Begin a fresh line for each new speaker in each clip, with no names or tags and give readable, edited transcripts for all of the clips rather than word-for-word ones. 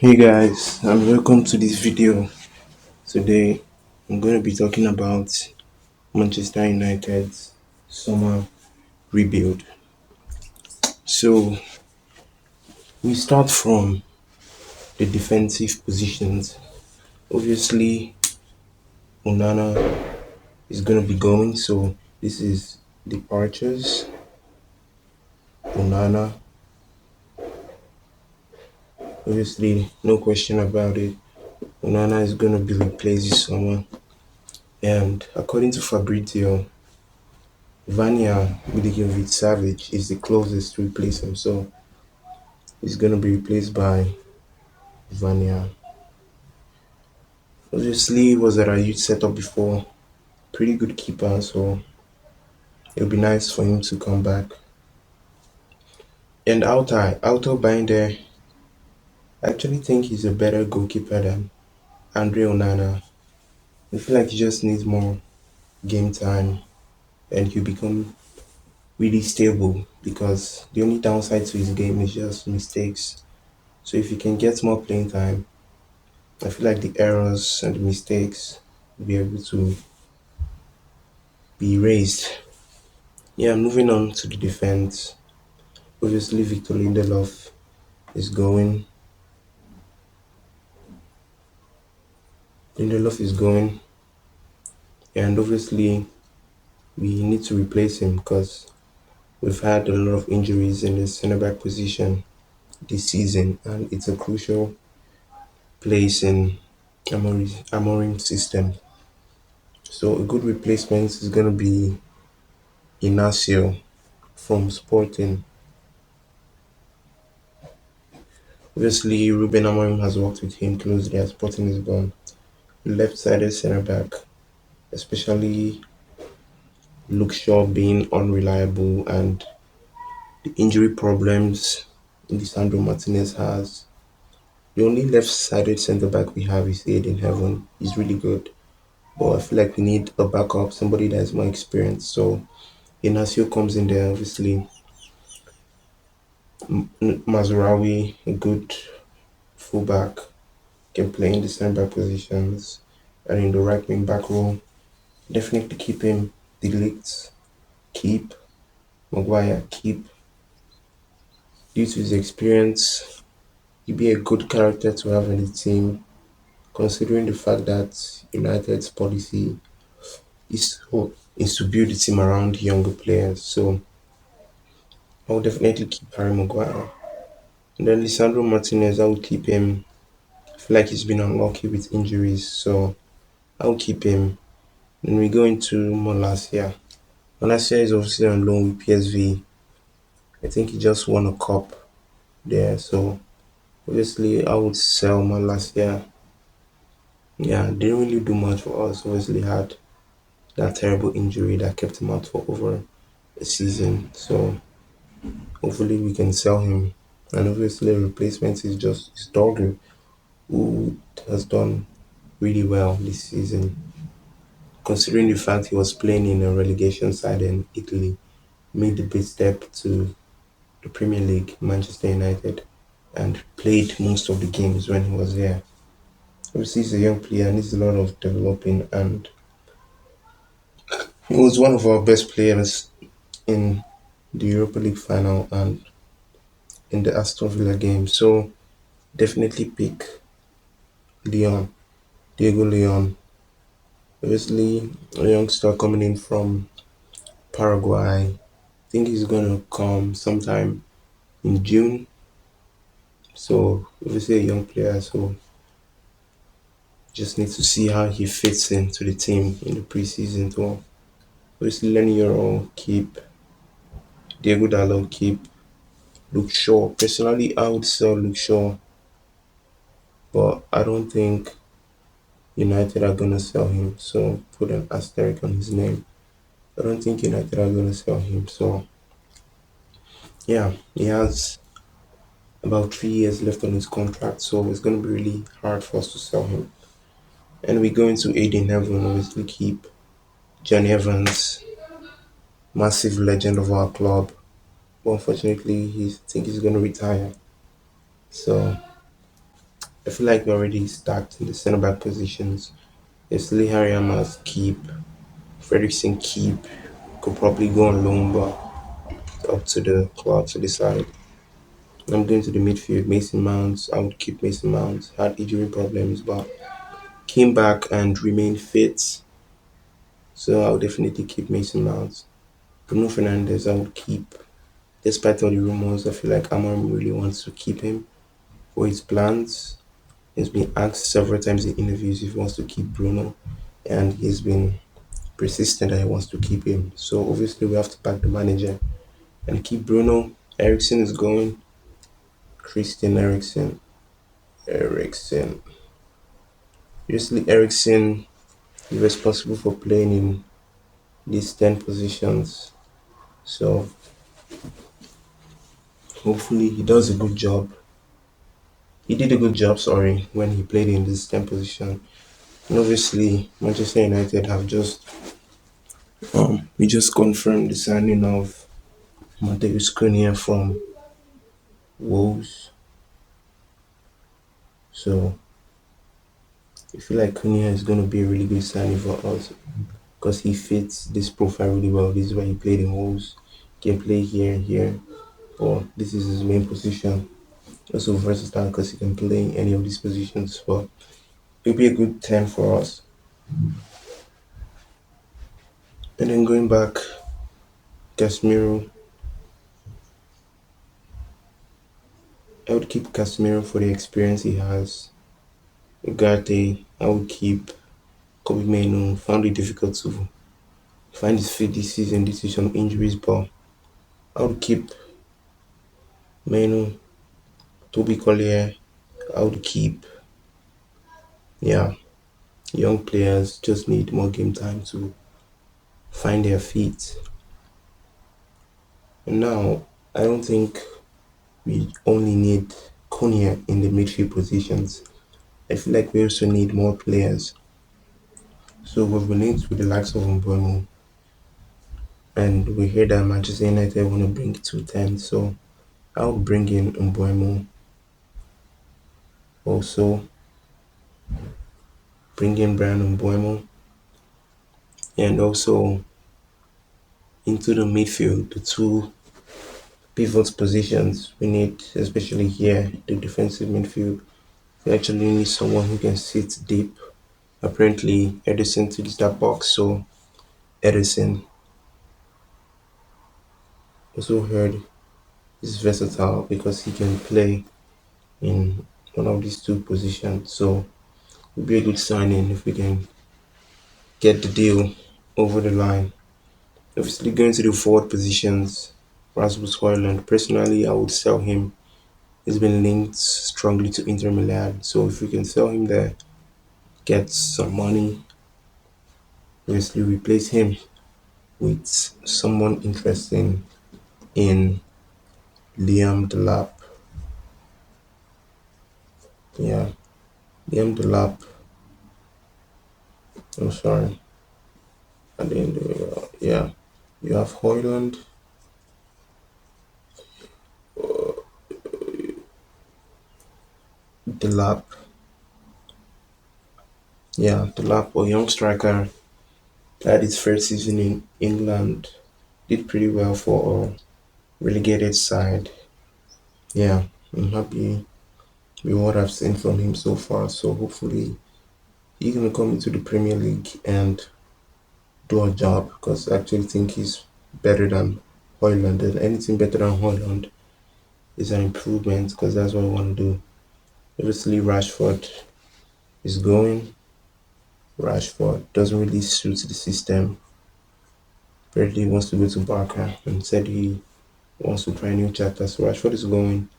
Hey guys, and welcome to this video. Today, I'm going to be talking about Manchester United's summer rebuild. So, we start from the defensive positions. Obviously, Onana is going to be going, so this is departures. Onana, obviously, no question about it. Onana is going to be replaced this summer, and according to Fabrizio, Vanya Milinkovic Savic is the closest to replace him, so he's gonna be replaced by Vanya. Obviously, he was at our youth setup before, pretty good keeper, so it'll be nice for him to come back. And Auto Binder, I actually think he's a better goalkeeper than Andre Onana. I feel like he just needs more game time and he'll become really stable because the only downside to his game is just mistakes. So if he can get more playing time, I feel like the errors and the mistakes will be able to be erased. Yeah, moving on to the defense. Obviously, Victor Lindelof is going. Lindelof is going, and obviously, we need to replace him because we've had a lot of injuries in the centre back position this season, and it's a crucial place in Amorim's system. So, a good replacement is going to be Inacio from Sporting. Obviously, Ruben Amorim has worked with him closely at Sporting Lisbon. Left-sided centre back, especially Luke Shaw being unreliable and the injury problems Lisandro Martinez has. The only left-sided centre back we have is Aiden Heaven. He's really good, but I feel like we need a backup, somebody that has more experience. So Inacio comes in there. Obviously, Mazurawi, a good fullback, can play in the centre back positions and in the right wing back role. Definitely keep him. Delict, keep. Maguire, keep. Due to his experience, he'd be a good character to have in the team, considering the fact that United's policy is to build the team around younger players. So I would definitely keep Harry Maguire. And then Lisandro Martinez, I would keep him. I feel like he's been unlucky with injuries, so I will keep him. Then we go into Malasia. Malasia is obviously on loan with PSV. I think he just won a cup there, so obviously I would sell Malasia. Yeah, didn't really do much for us. Obviously had that terrible injury that kept him out for over a season. So hopefully we can sell him. And obviously replacement is just is Dorgu, who has done really well this season. Considering the fact he was playing in a relegation side in Italy, made the big step to the Premier League, Manchester United, and played most of the games when he was there. Obviously he's a young player, needs a lot of developing, and he was one of our best players in the Europa League final and in the Aston Villa game. So definitely pick Leon, Diego Leon. Obviously, a youngster coming in from Paraguay. I think he's gonna come sometime in June. So obviously a young player, so just need to see how he fits into the team in the preseason tour. Obviously Lenny Euro keep, Diego Dallo keep, Luke Shaw. Personally I would sell Luke Shaw, but I don't think United are gonna sell him, so put an asterisk on his name. I don't think United are gonna sell him. So yeah, he has about 3 years left on his contract, so it's gonna be really hard for us to sell him. And we go into Aiden Heaven, obviously keep Johnny Evans, massive legend of our club. But unfortunately, I think he's gonna retire. So I feel like we're already stacked in the centre back positions. If Lee Harry keep, Fredrickson keep, could probably go on loan, but up to the club to decide. I'm going to the midfield. Mason Mounts, I would keep Mason Mounts. Had injury problems, but came back and remained fit. So I would definitely keep Mason Mounts. Bruno Fernandez, I would keep. Despite all the rumors, I feel like Amorim really wants to keep him for his plans. He's been asked several times in interviews if he wants to keep Bruno, and he's been persistent that he wants to keep him. So obviously we have to back the manager and keep Bruno. Ericsson is going. Christian Eriksen. Eriksen. Obviously Eriksen is responsible for playing in these 10 positions. So hopefully he does a good job. He did a good job, sorry, when he played in this 10 position. And obviously Manchester United have just we just confirmed the signing of Mateus Cunha from Wolves. So I feel like Cunha is going to be a really good signing for us because he fits this profile really well. This is why he played in Wolves. Can play here and here, but this is his main position. Also versatile because he can play in any of these positions. But it'll be a good 10 for us. And then going back, Casemiro. I would keep Casemiro for the experience he has. Ugarte, I would keep Kobe Menu. Found it difficult to find his fit this season due to some injuries, but I would keep Menu. Toby Collier, I would keep. Yeah, young players just need more game time to find their feet. And now, I don't think we only need Konya in the midfield positions. I feel like we also need more players. So we've been linked with the likes of Mbomo, and we hear that Manchester United want to bring 210. So I'll bring in Mbomo, also bring in Brian Mbomo, and also into the midfield, the two pivot positions we need, especially here, the defensive midfield. We actually need someone who can sit deep. Apparently, Edison took that box, so Edison also heard is versatile because he can play in one of these two positions. So it would be a good signing if we can get the deal over the line. Obviously, going to the forward positions, Rasmus Højlund. Personally, I would sell him. He's been linked strongly to Inter Milan, so if we can sell him there, get some money, obviously replace him with someone interesting in Liam Delap. Yeah, Liam Delap. I'm sorry. And then, yeah, you have Hoyland, Delap. Yeah, Delap, a young striker, had his first season in England, did pretty well for a relegated side. Yeah, I'm happy with what I've seen from him so far. So hopefully he's gonna come into the Premier League and do a job because I actually think he's better than Hoyland. And anything better than Hoyland is an improvement because that's what I want to do. Obviously, Rashford is going. Rashford doesn't really suit the system. Apparently, he wants to go to Barca and said he wants to try a new chapter. So Rashford is going.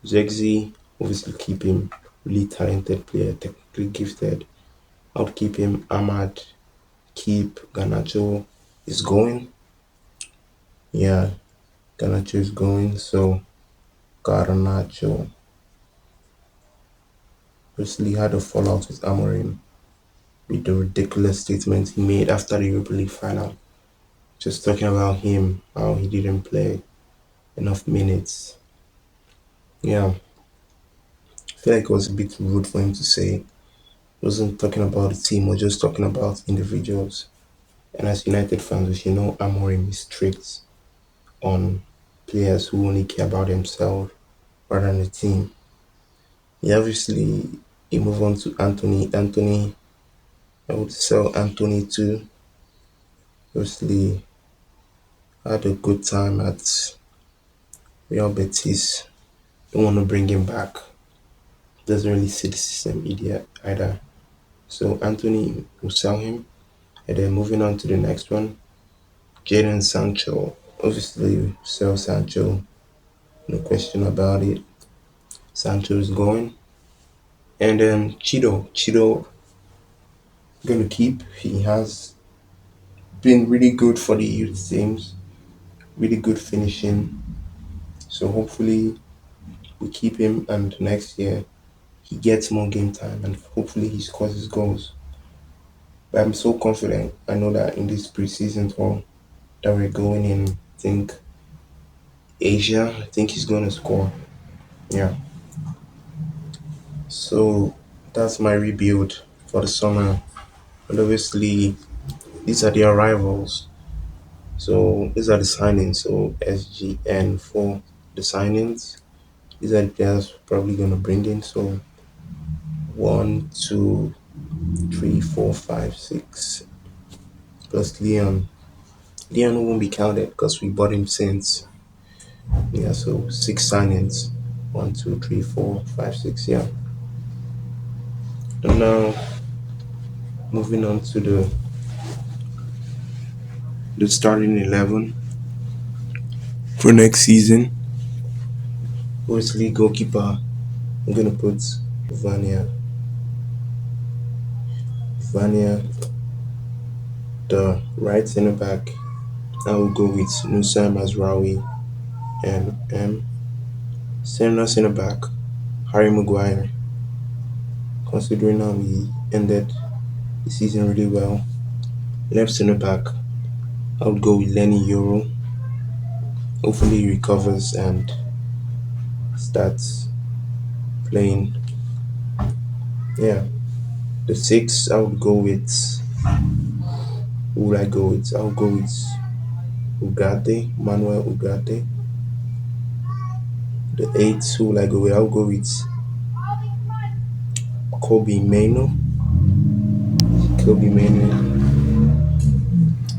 Zegzi, obviously keep him. Really talented player, technically gifted. I would keep him. Ahmad, keep. Garnacho is going. Yeah, Garnacho is going. So Garnacho recently had a fallout with Amorim with the ridiculous statement he made after the Europa League final. Just talking about him, how he didn't play enough minutes. Yeah, feel like it was a bit rude for him to say. He wasn't talking about the team or just talking about individuals. And as United fans, we should know Amorim is strict on players who only care about themselves rather than the team. He moved on to Anthony. Anthony, I would sell Anthony too. Obviously, had a good time at Real Betis. Don't want to bring him back. Doesn't really see the system idiot either. So Anthony will sell him. And then moving on to the next one, Jadon Sancho. Obviously, sell Sancho. No question about it. Sancho is going. And then Chido. Chido gonna keep. He has been really good for the youth teams. Really good finishing. So hopefully we keep him and next year he gets more game time and hopefully he scores his goals. But I'm so confident. I know that in this preseason tour that we're going in, I think Asia, I think he's gonna score. Yeah. So that's my rebuild for the summer. And obviously these are the arrivals. So these are the signings. So SGN for the signings. These are the players probably gonna bring in. So one, two, three, four, five, six plus Leon. Leon won't be counted because we bought him since. Yeah, so six signings. One, two, three, four, five, six. Yeah. And now moving on to the starting 11 for next season. Obviously, goalkeeper. I'm gonna put Vania. Vania, the right centre back. I will go with Nusa Mazraoui and centre back Harry Maguire. Considering how we ended the season really well. Left centre back, I would go with Lenny Euro. Hopefully he recovers and starts playing. Yeah. The six, I would go with. Who would I go with? I'll go with Ugarte, Manuel Ugarte. The eight, who will I go with? I'll go with Kobe Mano. Kobe Mano.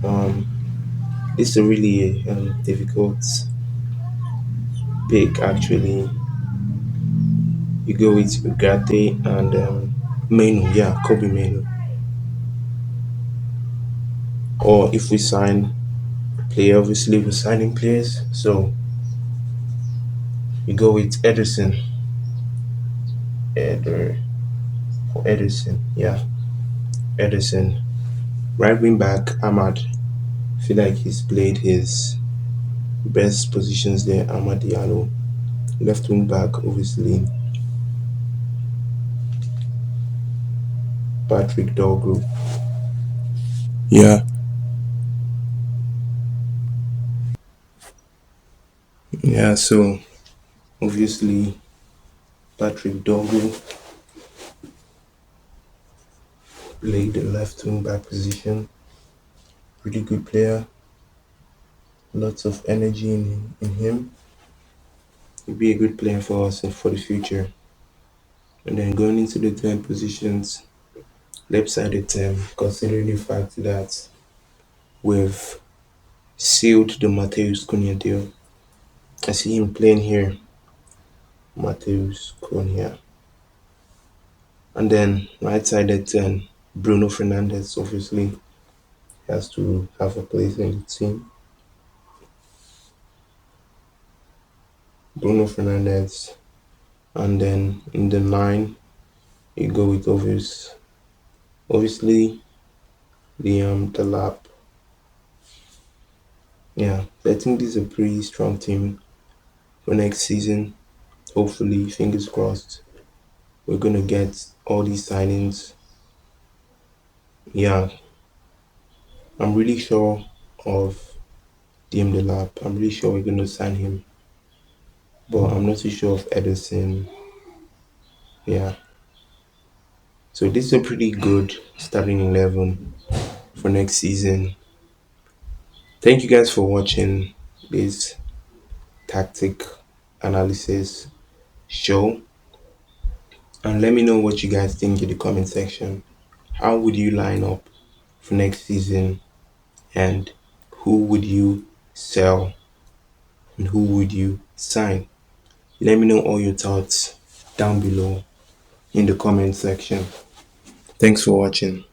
Um, this is a really difficult pick actually. You go with Ugarte and Mano. Yeah, Kobe Mano. Or if we sign player, obviously we're signing players. So you go with Ederson. Eder or Ederson. Yeah, Ederson. Right wing back Ahmad. Feel like he's played his best positions there. Ahmad Diallo. Left wing back, obviously Patrick Dorgu. Yeah, yeah. So obviously Patrick Dorgu played the left wing back position. Pretty good player. Lots of energy in him. He'll be a good player for us and for the future. And then going into the 10 positions, left sided 10, considering the fact that we've sealed the Mateus Cunha deal. I see him playing here, Mateus Cunha. And then right sided 10, Bruno Fernandes obviously has to have a place in the team. Bruno Fernandes. And then in the 9, you go with obviously Liam Delap. Yeah, I think this is a pretty strong team for next season. Hopefully, fingers crossed, we're gonna get all these signings. Yeah, I'm really sure of DM Delap. I'm really sure we're gonna sign him, but I'm not too sure of Edison Yeah. So this is a pretty good starting 11 for next season. Thank you guys for watching this tactic analysis show, and let me know what you guys think in the comment section. How would you line up for next season, and who would you sell and who would you sign? Let me know all your thoughts down below in the comment section. Thanks for watching.